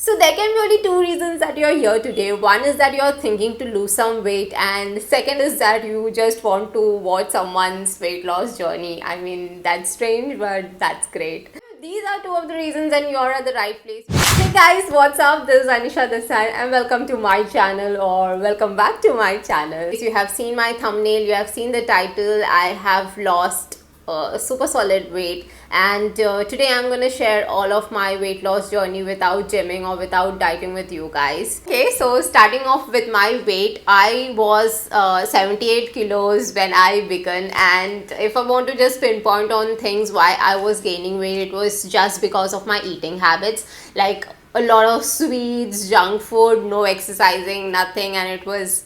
So there can be only two reasons that you're here today. One is that you're thinking to lose some weight, and second is that you just want to watch someone's weight loss journey. I mean, that's strange, but that's great. These are two of the reasons, and you're at the right place. Hey guys, what's up? This is Anisha this side, and welcome to my channel, or welcome back to my channel. If you have seen my thumbnail, you have seen the title. I have lost super solid weight, and today I'm gonna share all of my weight loss journey without gymming or without dieting with you guys. Okay, so starting off with my weight, I was 78 kilos when I began, and if I want to just pinpoint on things why I was gaining weight, it was just because of my eating habits, like a lot of sweets, junk food, no exercising, nothing. And it was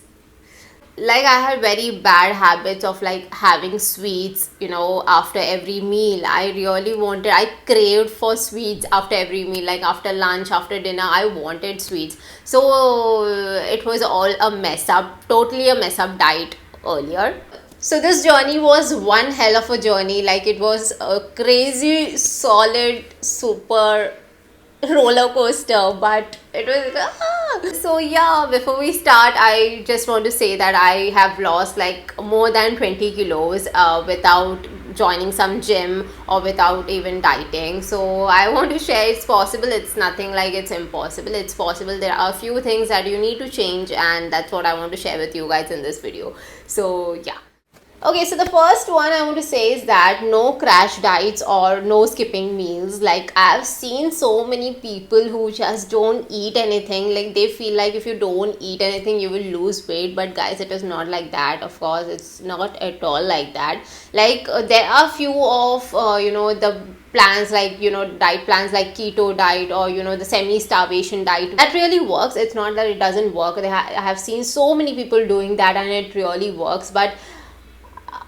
like I had very bad habits of like having sweets, after every meal. I craved for sweets after every meal, like after lunch, after dinner, I wanted sweets. So it was all a mess up, totally a mess up diet earlier. So this journey was one hell of a journey. Like, it was a crazy, solid, super roller coaster, but it was so yeah. Before we start, I just want to say that I have lost like more than 20 kilos without joining some gym or without even dieting. So I want to share it's possible. It's nothing like it's impossible. It's possible. There are a few things that you need to change, and that's what I want to share with you guys in this video. So yeah. Okay, so the first one I want to say is that no crash diets or no skipping meals. Like, I've seen so many people who just don't eat anything. Like, they feel like if you don't eat anything, you will lose weight. But guys, it is not like that. Of course, it's not at all like that. Like, there are few of, the plans, like, diet plans like keto diet, or the semi-starvation diet, that really works. It's not that it doesn't work. I have seen so many people doing that, and it really works. But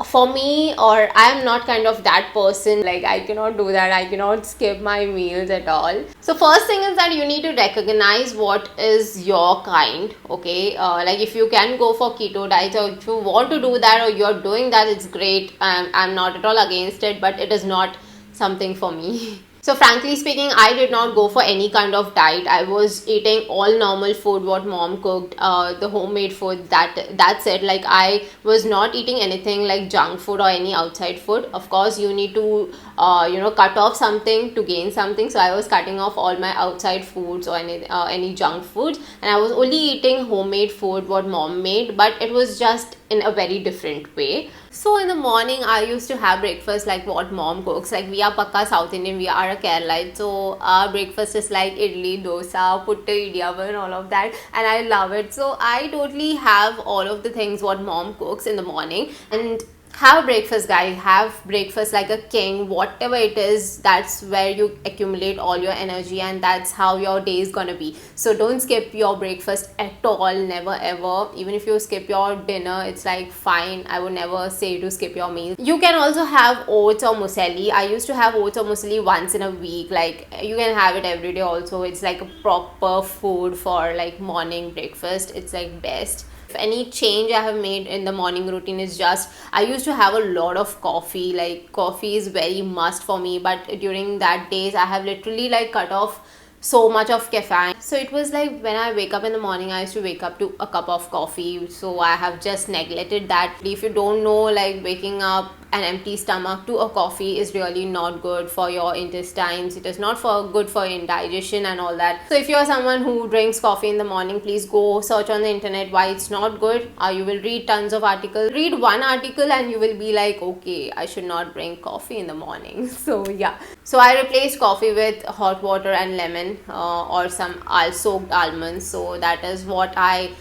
for me, or I am not kind of that person. Like, I cannot do that. I cannot skip my meals at all. So first thing is that you need to recognize what is your kind. Okay, like if you can go for keto diet, or if you want to do that, or you're doing that, it's great. I'm not at all against it, but it is not something for me. So frankly speaking, I did not go for any kind of diet. I was eating all normal food, what mom cooked, the homemade food, that's it. Like, I was not eating anything like junk food or any outside food. Of course, you need to, cut off something to gain something. So I was cutting off all my outside foods or any junk foods. And I was only eating homemade food, what mom made. But it was just in a very different way. So in the morning, I used to have breakfast like what mom cooks. Like, we are Pakka South Indian, we are a Keralite. So our breakfast is like idli, dosa, puttu, idiyappam and all of that. And I love it. So I totally have all of the things what mom cooks in the morning. And have breakfast, guys. Have breakfast like a king. Whatever it is, that's where you accumulate all your energy, and that's how your day is gonna be. So don't skip your breakfast at all. Never ever. Even if you skip your dinner, it's like fine. I would never say to skip your meal. You can also have oats or muesli. I used to have oats or muesli once in a week. Like, you can have it every day also. It's like a proper food for like morning breakfast. It's like best. Any change I have made in the morning routine is just, I used to have a lot of coffee. Like, coffee is very must for me, but during that days I have literally like cut off so much of caffeine. So it was like when I wake up in the morning, I used to wake up to a cup of coffee. So I have just neglected that. If you don't know, like, waking up an empty stomach to a coffee is really not good for your intestines. It is not good for indigestion and all that. So if you are someone who drinks coffee in the morning, please go search on the internet why it's not good. You will read tons of articles. Read one article and you will be like, okay, I should not drink coffee in the morning. So yeah. So I replaced coffee with hot water and lemon, or some soaked almonds. So that is what I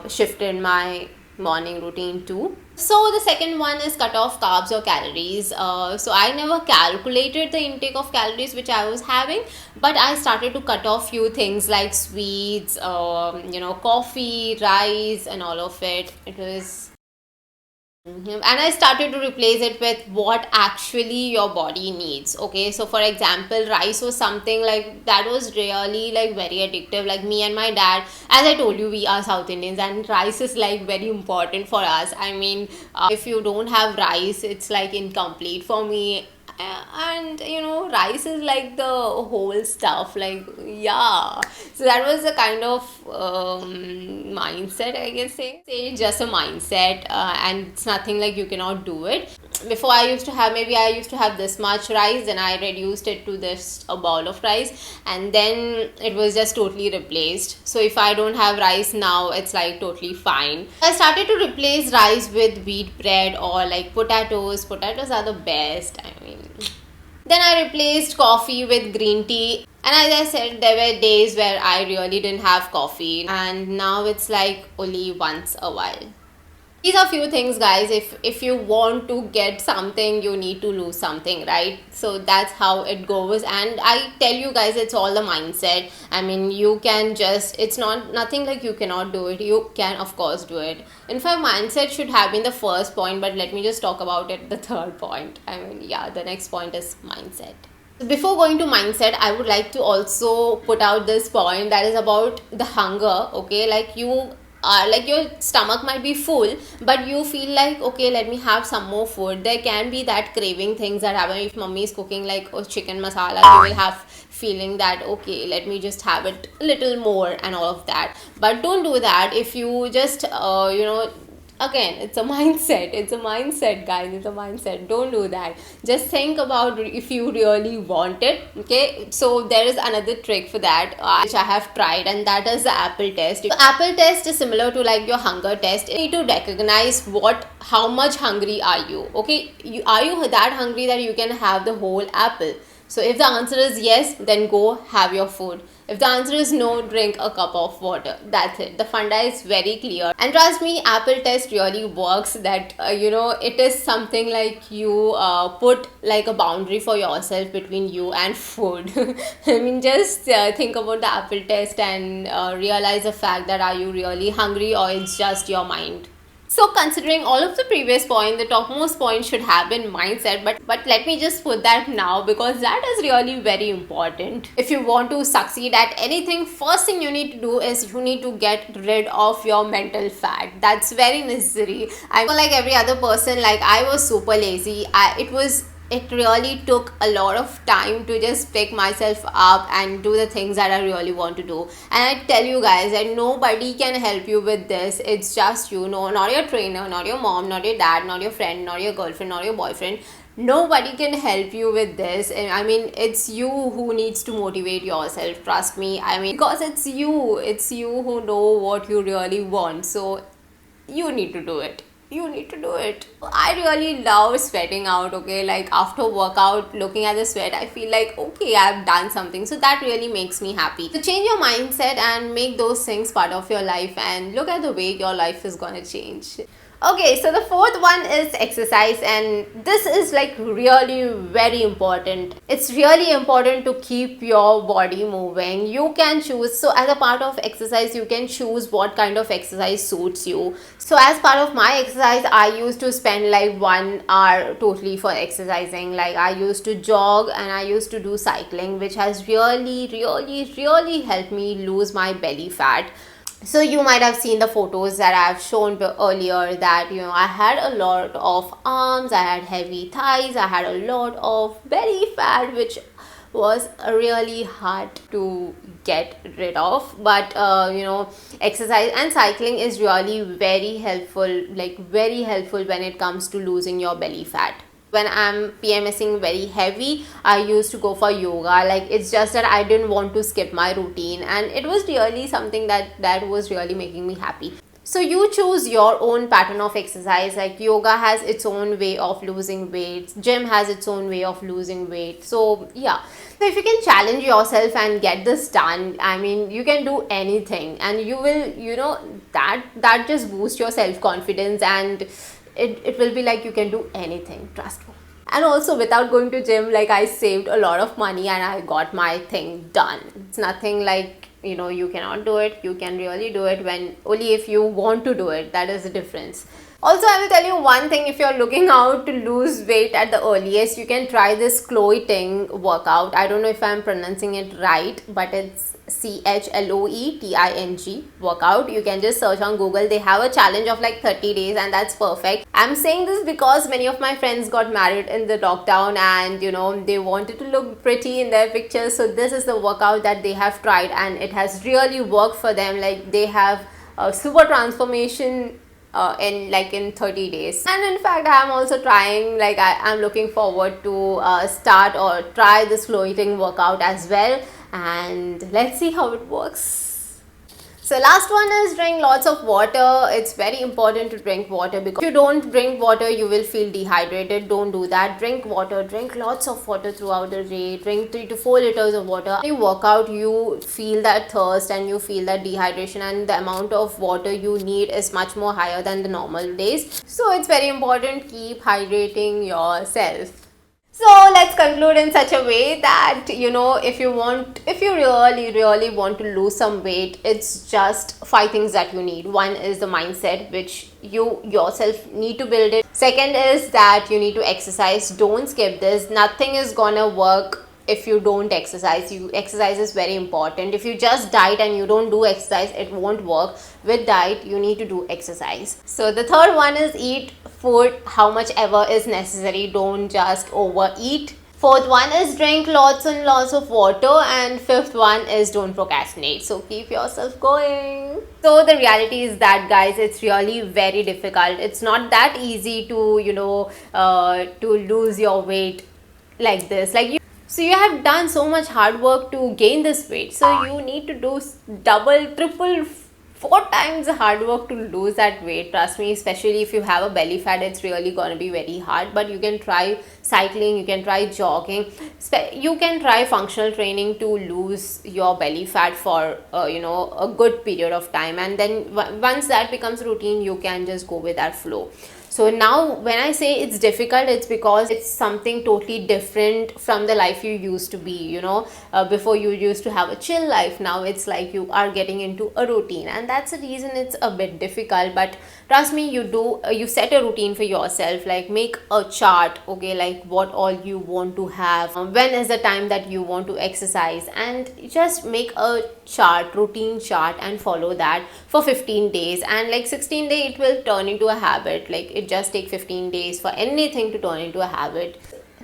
shifted my morning routine to. So the second one is cut off carbs or calories. So I never calculated the intake of calories which I was having, but I started to cut off few things like sweets, coffee, rice and all of it. It was and I started to replace it with what actually your body needs. Okay, so for example, rice was something like that was really like very addictive. Like, me and my dad, as I told you, we are South Indians, and rice is like very important for us. I mean, if you don't have rice, it's like incomplete for me. And rice is like the whole stuff, like, yeah. So that was the kind of mindset, I guess. Say just a mindset, and it's nothing like you cannot do it. Before, I used to have this much rice, then I reduced it to this a bowl of rice, and then it was just totally replaced. So if I don't have rice now, it's like totally fine. I started to replace rice with wheat bread or like potatoes are the best, I mean. Then I replaced coffee with green tea. And as I said, there were days where I really didn't have coffee, and now it's like only once a while. These are few things, guys. If you want to get something, you need to lose something, right? So that's how it goes. And I tell you guys, it's all the mindset. I mean, you can just, it's not nothing like you cannot do it. You can of course do it. In fact, mindset should have been the first point, but let me just talk about it, the third point. I mean, yeah, the next point is mindset. Before going to mindset, I would like to also put out this point, that is about the hunger. Okay, like you are, like, your stomach might be full, but you feel like, okay, let me have some more food. There can be that craving things that happen. If mommy is cooking like chicken masala, you will have feeling that, okay, let me just have it a little more and all of that. But don't do that. If you just again, it's a mindset, guys. It's a mindset. Don't do that. Just think about if you really want it. Okay, so there is another trick for that, which I have tried, and that is the apple test. So apple test is similar to like your hunger test. You need to recognize how much hungry are you. Okay, are you that hungry that you can have the whole apple? So if the answer is yes, then go have your food. If the answer is no, drink a cup of water. That's it. The funda is very clear. And trust me, apple test really works. That, it is something like you put like a boundary for yourself between you and food. I mean, just think about the apple test and realize the fact that are you really hungry, or it's just your mind. So considering all of the previous point, the topmost point should have been mindset, but let me just put that now, because that is really very important. If you want to succeed at anything, first thing you need to do is you need to get rid of your mental fat. That's very necessary. I feel like every other person, like I was super lazy. It really took a lot of time to just pick myself up and do the things that I really want to do. And I tell you guys that nobody can help you with this. It's just you, know, not your trainer, not your mom, not your dad, not your friend, not your girlfriend, not your boyfriend. Nobody can help you with this. And I mean, it's you who needs to motivate yourself. Trust me. I mean, because it's you who know what you really want. So you need to do it. I really love sweating out. Okay, like after workout, looking at the sweat, I feel like, okay, I've done something. So that really makes me happy. So change your mindset and make those things part of your life, and look at the way your life is gonna change. Okay, so the fourth one is exercise, and this is like really very important. It's really important to keep your body moving. You can choose, so as a part of exercise, you can choose what kind of exercise suits you. So as part of my exercise, I used to spend like 1 hour totally for exercising. Like I used to jog and I used to do cycling, which has really helped me lose my belly fat. So you might have seen the photos that I've shown earlier, that I had a lot of arms, I had heavy thighs, I had a lot of belly fat, which was really hard to get rid of. But exercise and cycling is really very helpful, like very helpful when it comes to losing your belly fat. When I'm PMSing very heavy, I used to go for yoga. Like it's just that I didn't want to skip my routine, and it was really something that was really making me happy. So you choose your own pattern of exercise. Like yoga has its own way of losing weight, gym has its own way of losing weight. So yeah, so if you can challenge yourself and get this done, I mean, you can do anything, and you will, that just boosts your self-confidence, and it will be like you can do anything, trust me. And also, without going to gym, like I saved a lot of money and I got my thing done. It's nothing like, you cannot do it. You can really do it, when only if you want to do it. That is the difference. Also, I will tell you one thing, if you're looking out to lose weight at the earliest, you can try this TING workout. I don't know if I'm pronouncing it right, but it's CHLOETING workout. You can just search on Google. They have a challenge of like 30 days and that's perfect. I'm saying this because many of my friends got married in the lockdown and they wanted to look pretty in their pictures. So this is the workout that they have tried and it has really worked for them. Like they have a super transformation in 30 days. And in fact, I'm also trying, like I'm looking forward to start or try this floating workout as well, and let's see how it works. So last one is drink lots of water. It's very important to drink water, because if you don't drink water, you will feel dehydrated. Don't do that. Drink water. Drink lots of water throughout the day. Drink 3 to 4 liters of water. When you work out, you feel that thirst and you feel that dehydration, and the amount of water you need is much more higher than the normal days. So it's very important, keep hydrating yourself. So let's conclude in such a way that if you really want to lose some weight, it's just 5 things that you need. One is the mindset, which you yourself need to build it. Second is that you need to exercise. Don't skip this. Nothing is gonna work if you don't exercise. Exercise is very important. If you just diet and you don't do exercise, it won't work. With diet, you need to do exercise. So the third one is eat food how much ever is necessary. Don't just overeat. Fourth one is drink lots and lots of water, and fifth one is don't procrastinate. So keep yourself going. So the reality is that, guys, it's really very difficult. It's not that easy to to lose your weight like this. So you have done so much hard work to gain this weight. So you need to do double, triple, 4 times the hard work to lose that weight. Trust me, especially if you have a belly fat, it's really going to be very hard. But you can try cycling, you can try jogging, you can try functional training to lose your belly fat for a good period of time. And then once that becomes routine, you can just go with that flow. So now when I say it's difficult, it's because it's something totally different from the life you used to be. Before you used to have a chill life. Now it's like you are getting into a routine, and that's the reason it's a bit difficult. But trust me, you set a routine for yourself. Like make a chart, okay, like what all you want to have, when is the time that you want to exercise, and just make a chart, routine chart, and follow that for 15 days. And like 16 days it will turn into a habit. Like it just take 15 days for anything to turn into a habit.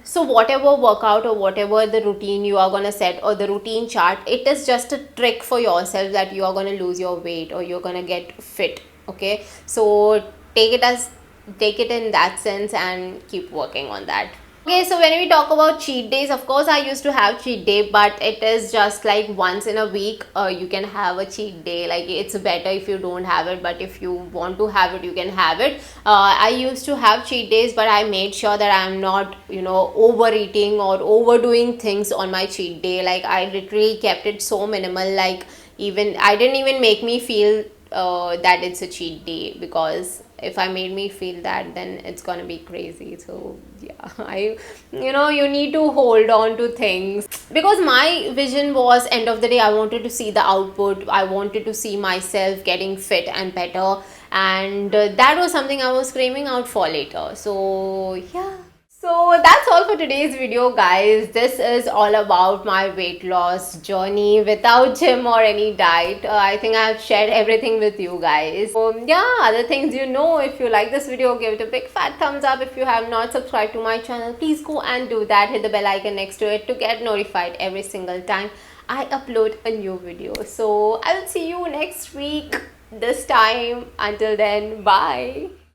So whatever workout or whatever the routine you are going to set, or the routine chart, it is just a trick for yourself that you are going to lose your weight or you're going to get fit. Okay, so take it in that sense and keep working on that. Okay, so when we talk about cheat days, of course I used to have cheat day, but it is just like once in a week. You can have a cheat day. Like it's better if you don't have it, but if you want to have it, you can have it. I used to have cheat days, but I made sure that I'm not overeating or overdoing things on my cheat day. Like I literally kept it so minimal. Like I didn't even make me feel that it's a cheat day, because if I made me feel that, then it's gonna be crazy. So yeah, you need to hold on to things, because my vision was, end of the day, I wanted to see the output. I wanted to see myself getting fit and better, and that was something I was craving out for later. So yeah. So that's all for today's video, guys. This is all about my weight loss journey without gym or any diet. I think I have shared everything with you guys. So yeah, other things, if you like this video, give it a big fat thumbs up. If you have not subscribed to my channel, please go and do that. Hit the bell icon next to it to get notified every single time I upload a new video. So I will see you next week this time. Until then, bye.